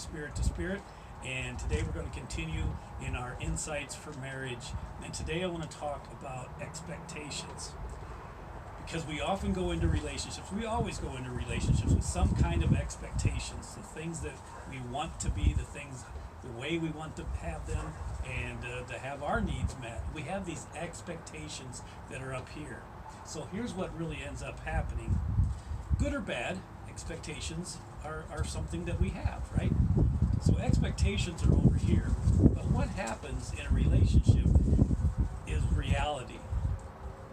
Spirit to Spirit, and today we're going to continue in our insights for marriage. And today I want to talk about expectations, because we often go into relationships, we always go into relationships with some kind of expectations, the things that we want to be, the things, the way we want to have them, and to have our needs met. We have these expectations that are up here. So here's what really ends up happening. Good or bad, expectations are something that we have, right? So expectations are over here. But what happens in a relationship is reality.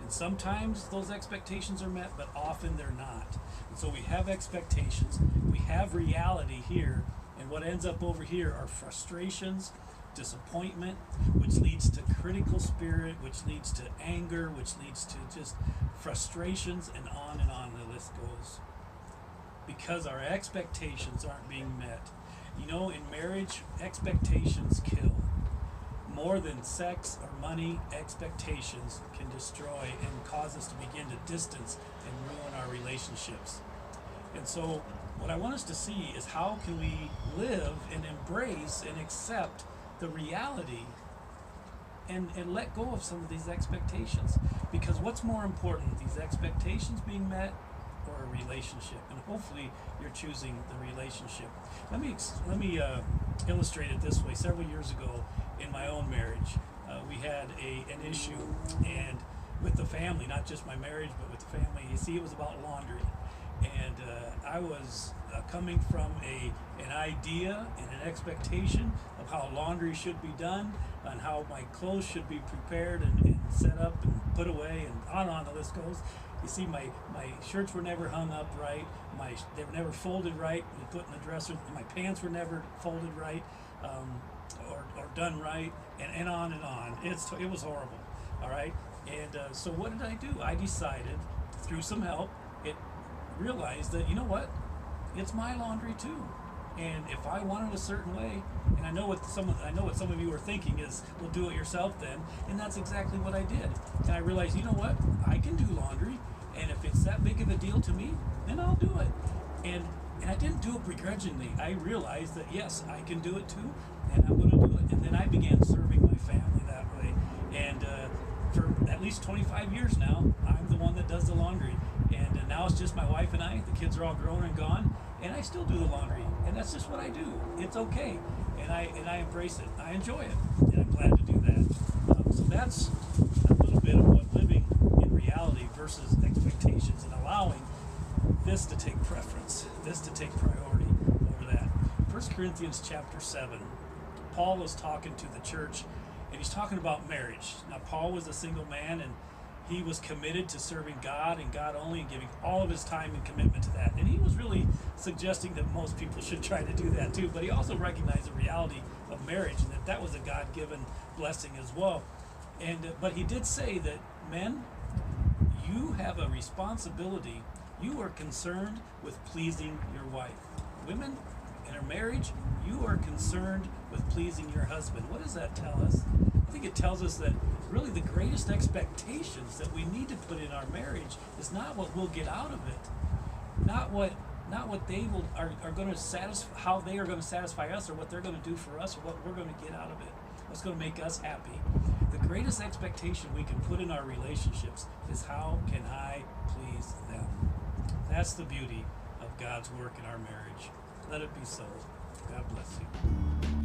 And sometimes those expectations are met, but often they're not. And so we have expectations, we have reality here, and what ends up over here are frustrations, disappointment, which leads to critical spirit, which leads to anger, which leads to just frustrations, and on the list goes. Because our expectations aren't being met. You know, in marriage, expectations kill. More than sex or money, expectations can destroy and cause us to begin to distance and ruin our relationships. And so what I want us to see is how can we live and embrace and accept the reality and let go of some of these expectations. Because what's more important, these expectations being met or a relationship? And hopefully you're choosing the relationship. Let me illustrate it this way. Several years ago in my own marriage, we had an issue, and with the family, not just my marriage, but with the family. You see, it was about laundry. And I was coming from an idea and an expectation of how laundry should be done, and how my clothes should be prepared and set up and put away, and on the list goes. You see, my shirts were never hung up right, they were never folded right and put in the dresser, my pants were never folded right, or done right, and on and on. It was horrible, all right? And so what did I do? I decided, through some help, realized that, you know what, it's my laundry too, and if I want it a certain way, and I know what some of you are thinking is, well, do it yourself then, and that's exactly what I did. And I realized, you know what, I can do laundry, and if it's that big of a deal to me, then I'll do it. And I didn't do it begrudgingly. I realized that yes, I can do it too, and I'm going to do it. And then I began serving my family that way, and for at least 25 years now, I'm the one that does the laundry. And now it's just my wife and I. The kids are all grown and gone, and I still do the laundry, and that's just what I do. It's okay, and I embrace it. I enjoy it, and I'm glad to do that. So that's a little bit of what living in reality versus expectations, and allowing this to take preference, this to take priority over that. 1 Corinthians chapter 7, Paul is talking to the church, and he's talking about marriage. Now, Paul was a single man, and he was committed to serving God and God only, and giving all of his time and commitment to that. And he was really suggesting that most people should try to do that too. But he also recognized the reality of marriage, and that was a God-given blessing as well. And but he did say that, men, you have a responsibility. You are concerned with pleasing your wife. Women, in a marriage, you are concerned with pleasing your husband. What does that tell us? I think it tells us that really the greatest expectations that we need to put in our marriage is not what we'll get out of it, not what they are going to satisfy, how they are going to satisfy us, or what they're going to do for us, or what we're going to get out of it, what's going to make us happy. The greatest expectation we can put in our relationships is, how can I please them? That's the beauty of God's work in our marriage. Let it be so. God bless you.